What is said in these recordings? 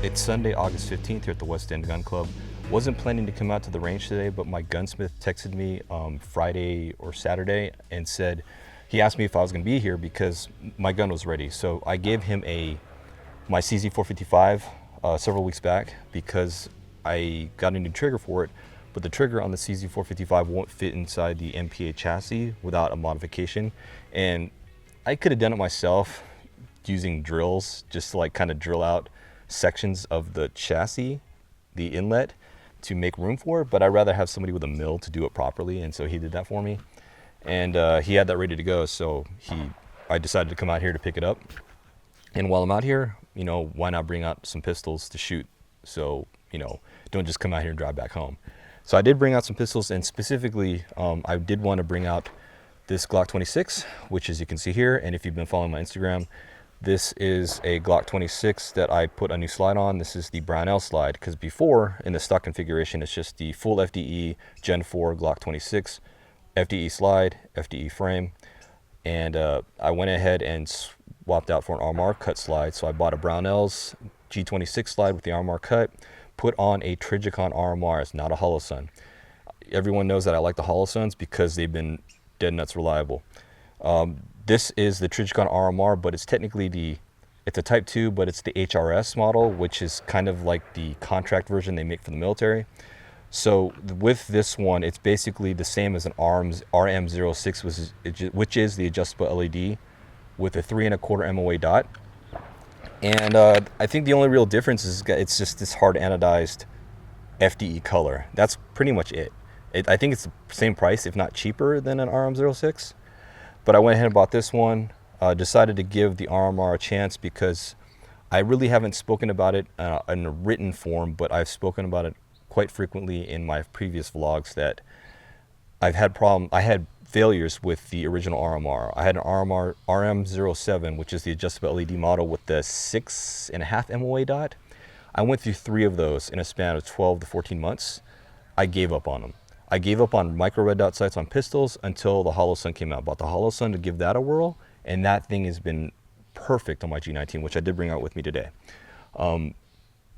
It's Sunday, August 15th here at the West End Gun Club. Wasn't planning to come out to the range today, but my gunsmith texted me Friday or Saturday and said, he asked me if I was gonna be here because my gun was ready. So I gave him my CZ455 several weeks back because I got a new trigger for it, but the trigger on the CZ455 won't fit inside the MPA chassis without a modification. And I could have done it myself using drills just to like kind of drill out sections of the chassis, the inlet, to make room for it, but I'd rather have somebody with a mill to do it properly, and so he did that for me. And he had that ready to go, so I decided to come out here to pick it up. And while I'm out here, you know, why not bring out some pistols to shoot? So, you know, don't just come out here and drive back home. So I did bring out some pistols, and specifically, I did want to bring out this Glock 26, which as you can see here, and if you've been following my Instagram, this is a Glock 26 that I put a new slide on. This is the Brownells slide, because before, in the stock configuration, it's just the full FDE Gen 4 Glock 26, FDE slide, FDE frame, and I went ahead and swapped out for an RMR-cut slide. So I bought a Brownells G26 slide with the RMR-cut, put on a Trijicon RMR. It's not a Holosun. Everyone knows that I like the Holosuns because they've been dead nuts reliable. This is the Trijicon RMR, but it's technically it's a Type 2, but it's the HRS model, which is kind of like the contract version they make for the military. So with this one, it's basically the same as an RM06, which is the adjustable LED with a 3¼ MOA dot. And I think the only real difference is it's just this hard anodized FDE color. That's pretty much it. I think it's the same price, if not cheaper, than an RM06. But I went ahead and bought this one, decided to give the RMR a chance because I really haven't spoken about it in a written form, but I've spoken about it quite frequently in my previous vlogs that I had failures with the original RMR. I had an RMR RM07, which is the adjustable LED model with the 6½ MOA dot. I went through 3 of those in a span of 12 to 14 months. I gave up on them. I gave up on micro red dot sights on pistols until the Holosun came out. Bought the Holosun to give that a whirl, and that thing has been perfect on my G19, which I did bring out with me today.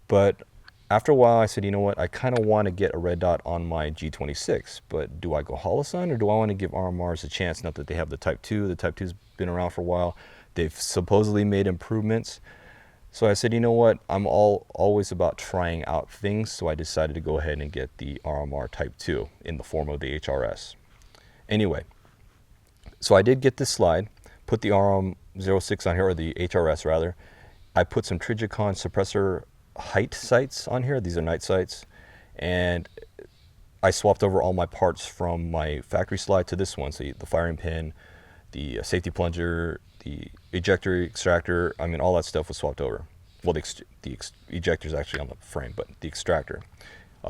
But after a while, I said, you know what? I kind of want to get a red dot on my G26, but do I go Holosun or do I want to give RMRs a chance? Not that they have the Type 2. The Type 2's been around for a while. They've supposedly made improvements. So I said, you know what? I'm always about trying out things. So I decided to go ahead and get the RMR Type 2 in the form of the HRS. Anyway, so I did get this slide, put the RM06 on here, or the HRS rather. I put some Trijicon suppressor height sights on here. These are night sights. And I swapped over all my parts from my factory slide to this one. So the firing pin, the safety plunger, the ejector, extractor, I mean, all that stuff was swapped over. Well, the ejector is actually on the frame, but the extractor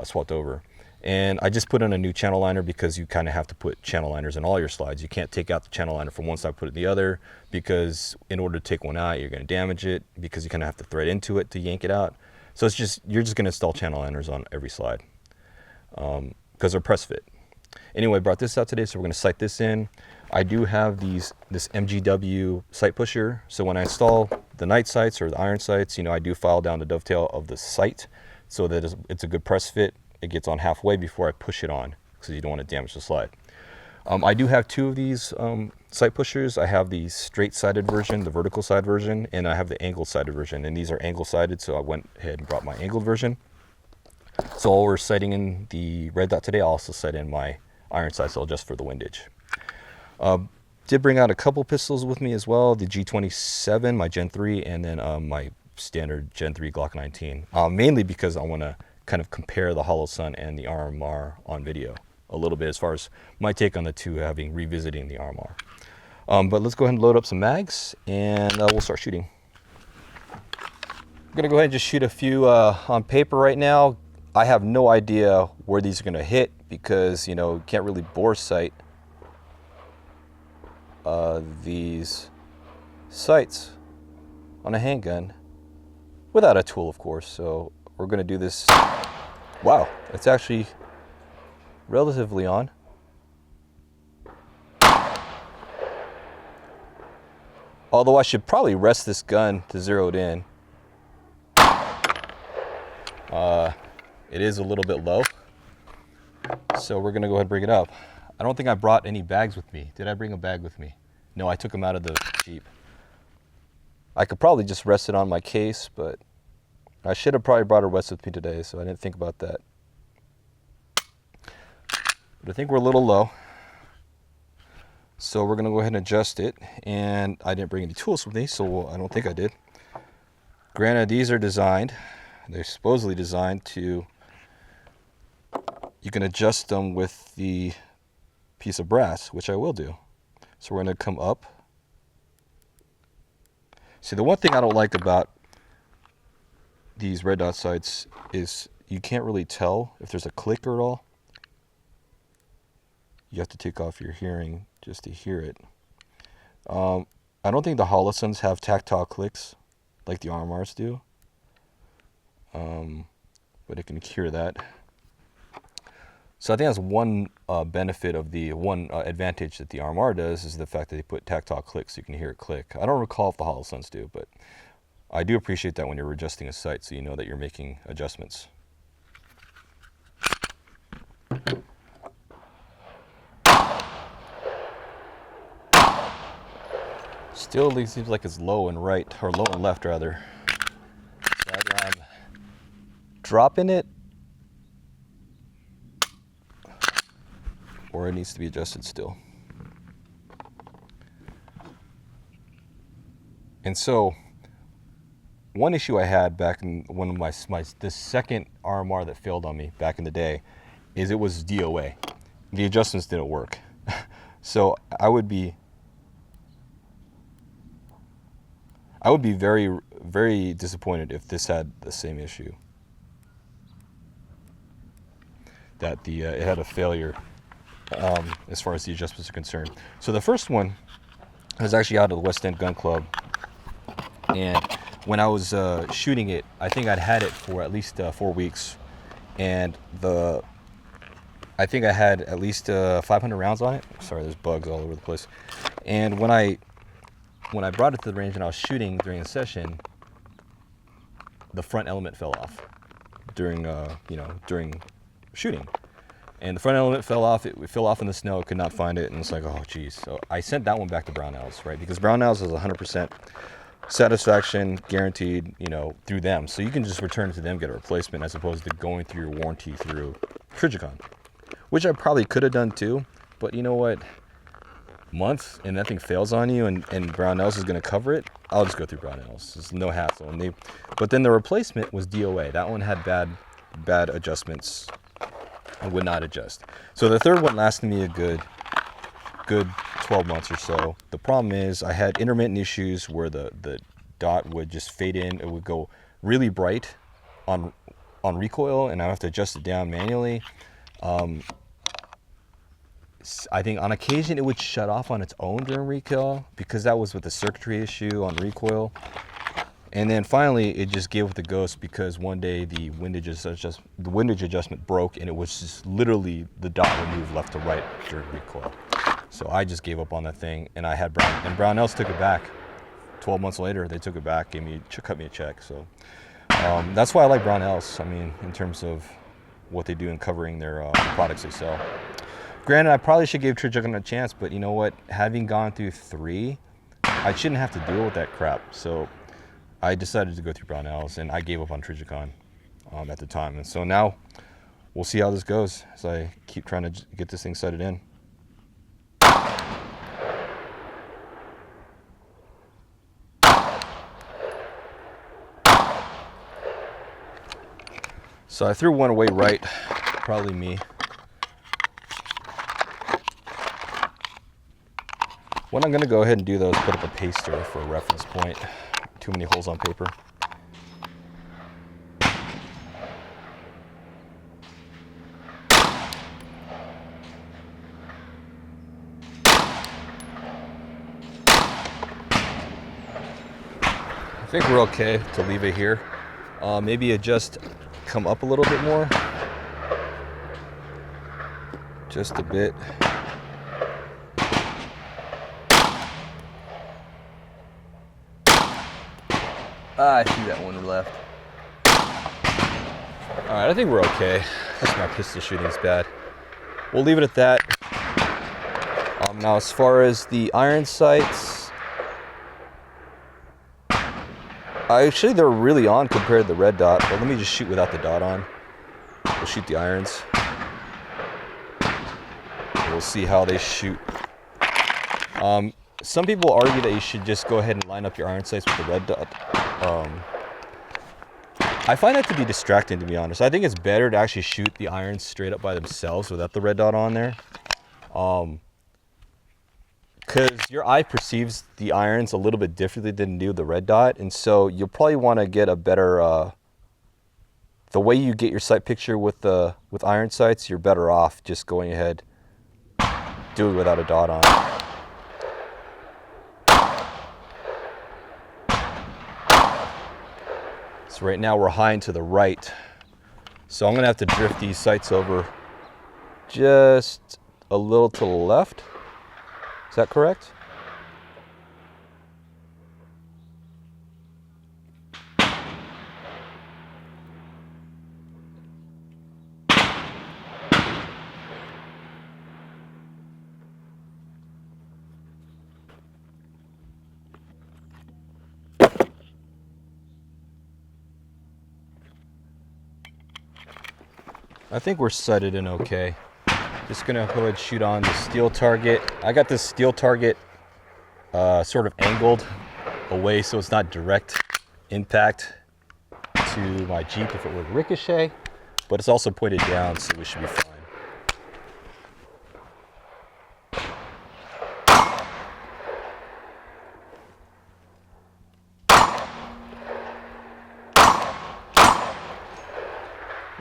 swapped over. And I just put in a new channel liner because you kind of have to put channel liners in all your slides. You can't take out the channel liner from one side, put it in the other, because in order to take one out, you're going to damage it because you kind of have to thread into it to yank it out. So it's just, you're just going to install channel liners on every slide because they're press fit. Anyway, brought this out today, so we're going to sight this in. I do have this MGW sight pusher, so when I install the night sights or the iron sights, you know, I do file down the dovetail of the sight so that it's a good press fit. It gets on halfway before I push it on because you don't want to damage the slide. I do have 2 of these sight pushers. I have the straight-sided version, the vertical side version, and I have the angle-sided version, and these are angle-sided, so I went ahead and brought my angled version. So while we're sighting in the red dot today, I'll also sight in my iron sight, so just for the windage. Did bring out a couple pistols with me as well, the G27, my Gen 3, and then my standard Gen 3 Glock 19, mainly because I want to kind of compare the Holosun and the RMR on video a little bit as far as my take on the two, revisiting the RMR. But let's go ahead and load up some mags, and we'll start shooting. I'm going to go ahead and just shoot a few on paper right now. I have no idea where these are going to hit because, you know, you can't really bore sight these sights on a handgun without a tool, of course. So we're going to do this. Wow, it's actually relatively on. Although I should probably rest this gun to zeroed in. It is a little bit low, so we're gonna go ahead and bring it up. I don't think I brought any bags with me. Did I bring a bag with me? No, I took them out of the Jeep. I could probably just rest it on my case, but I should have probably brought a rest with me today, so I didn't think about that. But I think we're a little low. So we're gonna go ahead and adjust it. And I didn't bring any tools with me, so I don't think I did. Granted, these are designed, they're supposedly designed to, you can adjust them with the piece of brass, which I will do. So we're gonna come up. See, the one thing I don't like about these red dot sights is you can't really tell if there's a clicker at all. You have to take off your hearing just to hear it. I don't think the Holosuns have tactile clicks like the RMRs do, but it can hear that. So I think that's one benefit of the one advantage that the RMR does is the fact that they put tactile clicks so you can hear it click. I don't recall if the Holosuns do, but I do appreciate that when you're adjusting a sight so you know that you're making adjustments. Still seems like it's low and right, or low and left rather. So either I'm dropping it, or it needs to be adjusted still. And so, one issue I had back in one of this second RMR that failed on me back in the day, is it was DOA. The adjustments didn't work. So I would be very, very disappointed if this had the same issue. That it had a failure as far as the adjustments are concerned. So the first one was actually out of the West End Gun Club, and when I was shooting it, I think I'd had it for at least 4 weeks, and I think I had at least 500 rounds on it. Sorry, there's bugs all over the place. And when I brought it to the range and I was shooting during a session, the front element fell off during shooting. And the front element fell off. It fell off in the snow. Could not find it, and it's like, oh geez. So I sent that one back to Brownells, right? Because Brownells is 100% satisfaction guaranteed, through them. So you can just return it to them, get a replacement, as opposed to going through your warranty through Trijicon, which I probably could have done too. But you know what? Month and that thing fails on you, and Brownells is going to cover it. I'll just go through Brownells. There's no hassle. But then the replacement was DOA. That one had bad adjustments. I would not adjust. So the third one lasted me a good 12 months or so. The problem is I had intermittent issues where the dot would just fade in. It would go really bright on recoil, and I have to adjust it down manually. I think on occasion it would shut off on its own during recoil because that was with the circuitry issue on recoil. And then finally it just gave with the ghost because one day the windage adjustment broke, and it was just literally the dot would move left to right during recoil. So I just gave up on that thing, and I had Brownells took it back. 12 months later they took it back, cut me a check. So that's why I like Brownells. I mean, in terms of what they do in covering their products they sell. Granted, I probably should give Trijicon a chance, but you know what? Having gone through 3, I shouldn't have to deal with that crap. So I decided to go through Brownells, and I gave up on Trijicon at the time. And so now we'll see how this goes as I keep trying to get this thing sighted in. So I threw one away right, probably me. What I'm going to go ahead and do though is put up a paster for a reference point. Too many holes on paper. I think we're okay to leave it here. Maybe adjust, come up a little bit more. Just a bit. I see that one left. All right, I think we're okay. That's my pistol shooting is bad. We'll leave it at that. Now, as far as the iron sights, actually they're really on compared to the red dot. But let me just shoot without the dot on. We'll shoot the irons. We'll see how they shoot. Some people argue that you should just go ahead and line up your iron sights with the red dot. I find that to be distracting, to be honest. I think it's better to actually shoot the irons straight up by themselves without the red dot on there. Because your eye perceives the irons a little bit differently than you do the red dot. And so you'll probably want to get a better, the way you get your sight picture with iron sights, you're better off just going ahead, do it without a dot on. So right now we're high and to the right. So I'm gonna have to drift these sights over just a little to the left. Is that correct? I think we're sighted in okay. Just gonna go ahead and shoot on the steel target. I got this steel target sort of angled away so it's not direct impact to my Jeep if it were to ricochet, but it's also pointed down, so we should be fine.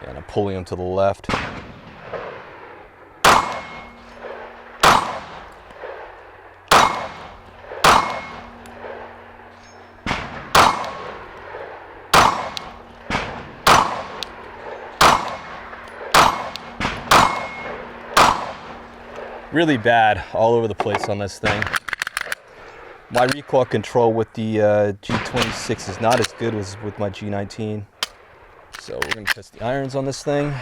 And I'm pulling them to the left. Really bad all over the place on this thing. My recoil control with the G26 is not as good as with my G19. So we're gonna test the irons on this thing.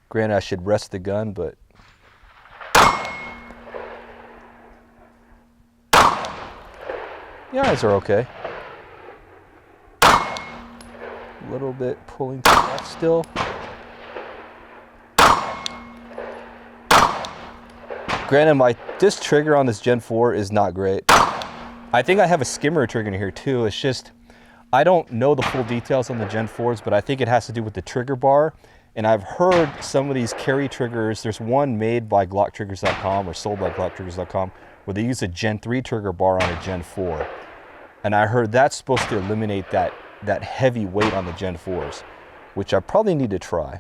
Granted, I should rest the gun, but the irons are okay. A little bit pulling to the left still. Granted, this trigger on this Gen 4 is not great. I think I have a skimmer trigger in here too. It's just, I don't know the full details on the Gen 4s, but I think it has to do with the trigger bar. And I've heard some of these carry triggers, there's one made by glocktriggers.com or sold by glocktriggers.com where they use a Gen 3 trigger bar on a Gen 4. And I heard that's supposed to eliminate that heavy weight on the Gen 4s, which I probably need to try.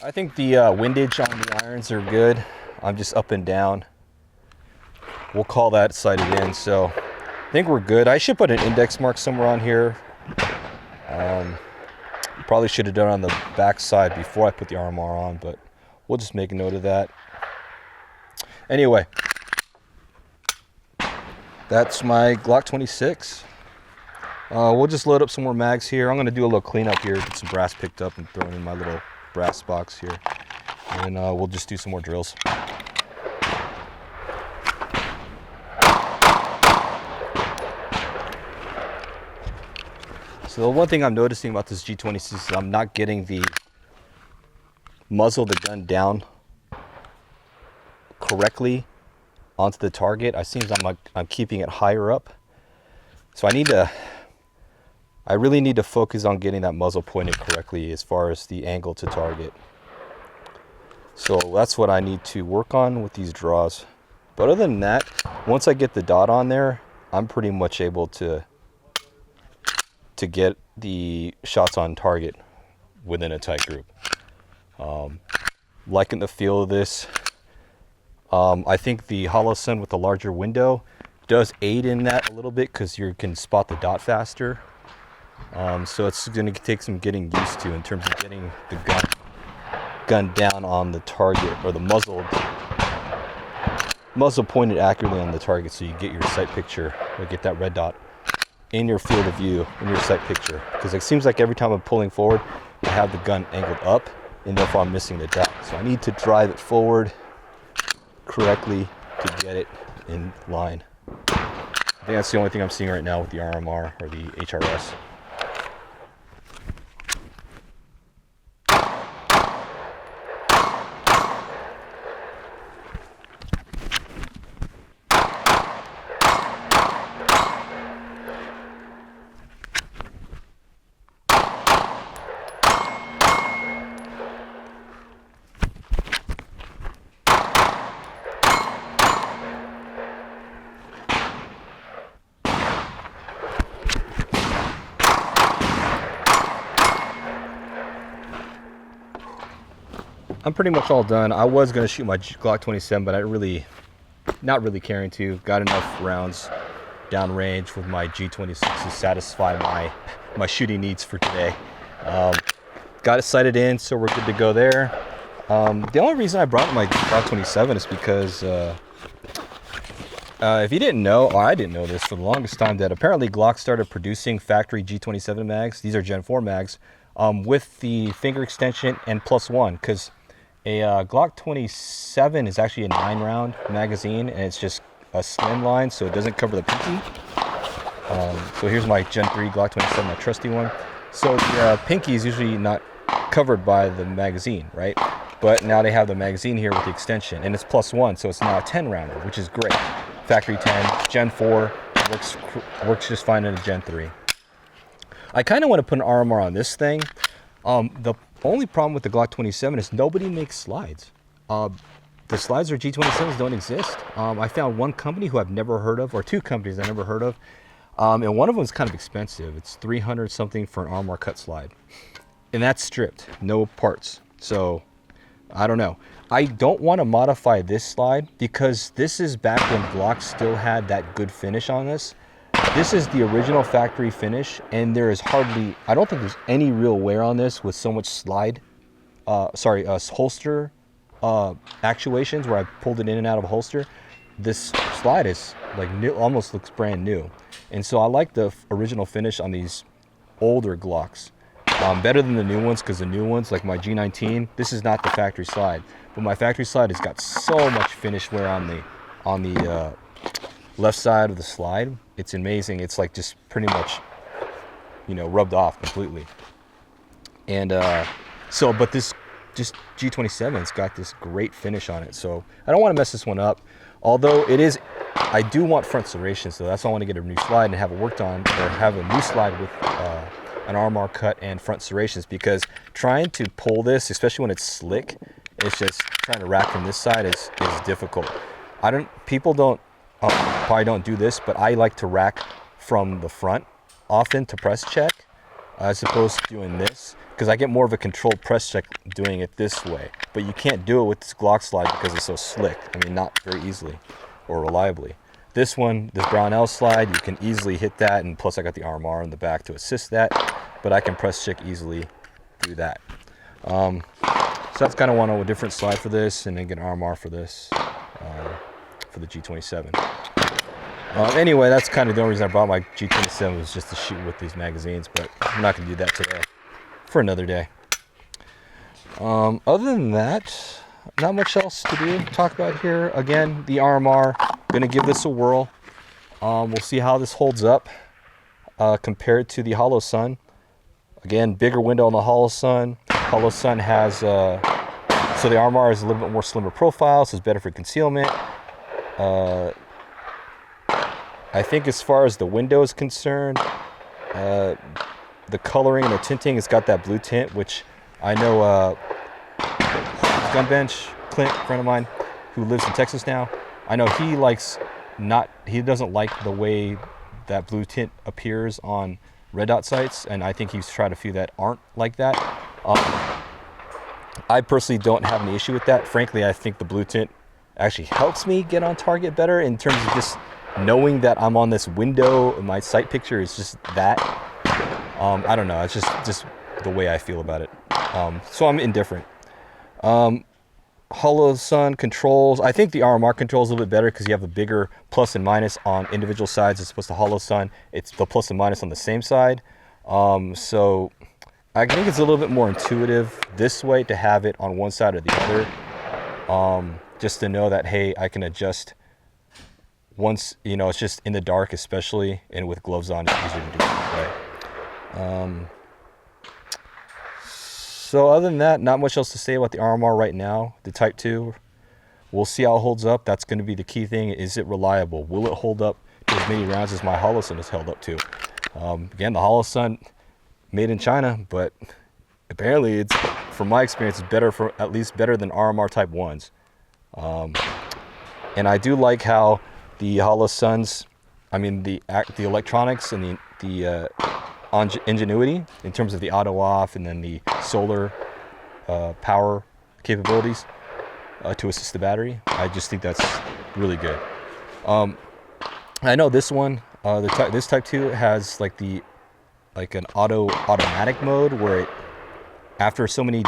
I think the windage on the irons are good. I'm just up and down. We'll call that sighted in. So I think we're good. I should put an index mark somewhere on here. Probably should have done it on the back side before I put the RMR on, but we'll just make a note of that. Anyway, that's my Glock 26. We'll just load up some more mags here. I'm going to do a little cleanup here, get some brass picked up and throw it in my little brass box here, and we'll just do some more drills. So the one thing I'm noticing about this G26 is I'm not getting the muzzle of the gun down correctly onto the target. It seems I'm keeping it higher up, so I really need to focus on getting that muzzle pointed correctly as far as the angle to target. So that's what I need to work on with these draws. But other than that, once I get the dot on there, I'm pretty much able to get the shots on target within a tight group. Liking the feel of this. I think the Holosun with the larger window does aid in that a little bit because you can spot the dot faster. So it's going to take some getting used to in terms of getting the gun gun down on the target, or the muzzle pointed accurately on the target, so you get your sight picture, or get that red dot in your field of view, in your sight picture. Because it seems like every time I'm pulling forward, I have the gun angled up, and therefore I'm missing the dot. So I need to drive it forward correctly to get it in line. I think that's the only thing I'm seeing right now with the RMR or the HRS. I'm pretty much all done. I was gonna shoot my Glock 27, but not really caring to. Got enough rounds downrange with my G26 to satisfy my shooting needs for today. Got it sighted in, so we're good to go there. The only reason I brought my Glock 27 is because if you didn't know, or I didn't know this for the longest time, that apparently Glock started producing factory G27 mags. These are Gen 4 mags with the finger extension and +1, because a Glock 27 is actually a 9-round magazine, and it's just a slim line, so it doesn't cover the pinky. So here's my Gen 3 Glock 27, my trusty one. So the pinky is usually not covered by the magazine, right? But now they have the magazine here with the extension, and it's +1, so it's now a 10-rounder, which is great. Factory 10, Gen 4, works just fine in a Gen 3. I kind of want to put an RMR on this thing. The only problem with the Glock 27 is nobody makes slides. The slides or G27s don't exist. I found one company who I've never heard of, or two companies I've never heard of, and one of them is kind of expensive. It's 300 something for an RMR-cut slide, and that's stripped, no parts. So I don't know. I don't want to modify this slide because this is back when Glock still had that good finish on this. This is the original factory finish, and there is hardly, I don't think there's any real wear on this with so much slide, holster actuations where I pulled it in and out of a holster. This slide is like new, almost looks brand new. And so I like the original finish on these older Glocks. Better than the new ones, because the new ones, like my G19, this is not the factory slide. But my factory slide has got so much finish wear on the left side of the slide. It's amazing. It's like just pretty much, rubbed off completely. And but this just G27's got this great finish on it. So I don't want to mess this one up. Although I do want front serrations, so that's why I want to get a new slide and have it worked on, or have a new slide with an RMR cut and front serrations, because trying to pull this, especially when it's slick, it's just trying to rack from this side is difficult. People probably don't do this, but I like to rack from the front often to press check, as opposed to doing this, because I get more of a controlled press check doing it this way. But you can't do it with this Glock slide because it's so slick. I mean, not very easily or reliably. This one, this Brownells slide, you can easily hit that, and plus I got the RMR in the back to assist that, but I can press check easily through that. So that's kind of one of a different slide for this, and then get an RMR for this, for the G27. Anyway, that's kind of the only reason I bought my G27, was just to shoot with these magazines, but I'm not going to do that today, for another day. Other than that, not much else to talk about here. Again, the RMR, going to give this a whirl. We'll see how this holds up compared to the Holosun. Again, bigger window on the Holosun. Holosun has, so the RMR is a little bit more slimmer profile, so it's better for concealment. I think as far as the window is concerned, the coloring and the tinting, it's got that blue tint, which I know Gun Bench, Clint, a friend of mine who lives in Texas now, I know he doesn't like the way that blue tint appears on red dot sights, and I think he's tried a few that aren't like that. I personally don't have any issue with that. Frankly, I think the blue tint actually helps me get on target better, in terms of just knowing that I'm on this window, my sight picture is just that. I don't know, it's just the way I feel about it. So I'm indifferent. Holosun controls. I think the RMR controls a little bit better because you have a bigger plus and minus on individual sides as opposed to Holosun. It's the plus and minus on the same side. So I think it's a little bit more intuitive this way to have it on one side or the other. Just to know that, hey, I can adjust once, you know, it's just in the dark especially, and with gloves on, it's easier to do that way. So other than that, not much else to say about the RMR right now. The Type 2, we'll see how it holds up. That's going to be the key thing. Is it reliable? Will it hold up to as many rounds as my Holosun has held up to? Again, the Holosun made in China, but apparently it's, from my experience, it's better, for at least better than RMR Type 1s. And I do like how the Holosuns, I mean the electronics and the ingenuity in terms of the auto off and then the solar power capabilities to assist the battery. I just think that's really good. I know this one, this Type 2 has like an automatic mode where it, after so many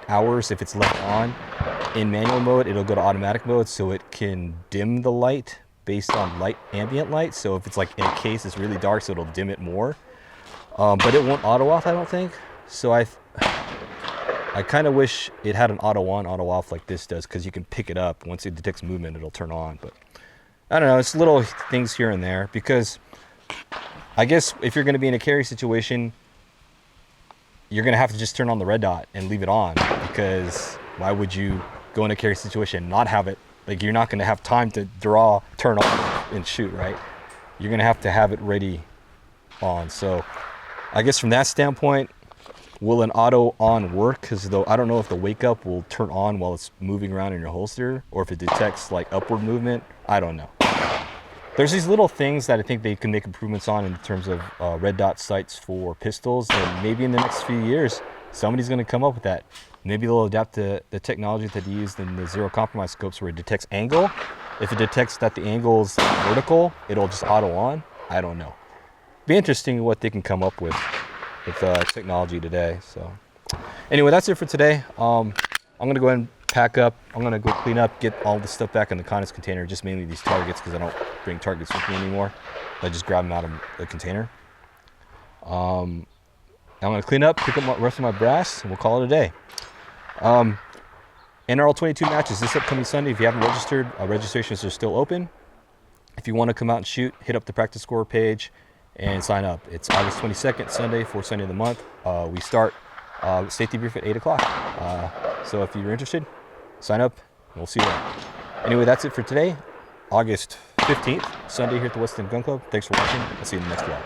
hours, if it's left on in manual mode, it'll go to automatic mode, so it can dim the light based on ambient light. So if it's like in a case it's really dark, so it'll dim it more. But it won't auto off, I don't think. So I kind of wish it had an auto on, auto off like this does, because you can pick it up. Once it detects movement, it'll turn on. But I don't know, it's little things here and there, because I guess if you're going to be in a carry situation, you're going to have to just turn on the red dot and leave it on, because why would you go in a carry situation and not have it? Like, you're not going to have time to draw, turn on, and shoot, right? You're going to have it ready on. So I guess from that standpoint, will an auto on work? Because though I don't know if the wake up will turn on while it's moving around in your holster, or if it detects like upward movement. I don't know. There's these little things that I think they can make improvements on in terms of red dot sights for pistols, and maybe in the next few years somebody's going to come up with that. Maybe they'll adapt to the technology that they used in the zero compromise scopes, where it detects angle. If it detects that the angle is vertical, it'll just auto on. I don't know. Be interesting what they can come up with technology today. So anyway, that's it for today. I'm gonna go ahead and pack up. I'm gonna go clean up, get all the stuff back in the contents container, just mainly these targets, because I don't bring targets with me anymore. I just grab them out of the container. I'm gonna clean up, pick up the rest of my brass, and we'll call it a day. NRL 22 matches this upcoming Sunday. If you haven't registered, registrations are still open. If you want to come out and shoot, hit up the practice score page and sign up. It's August 22nd, Sunday, fourth Sunday of the month. We start safety brief at 8 o'clock. So if you're interested, sign up, and we'll see you there. Anyway, that's it for today, August 15th, Sunday here at the West End Gun Club. Thanks for watching. I'll see you in the next vlog.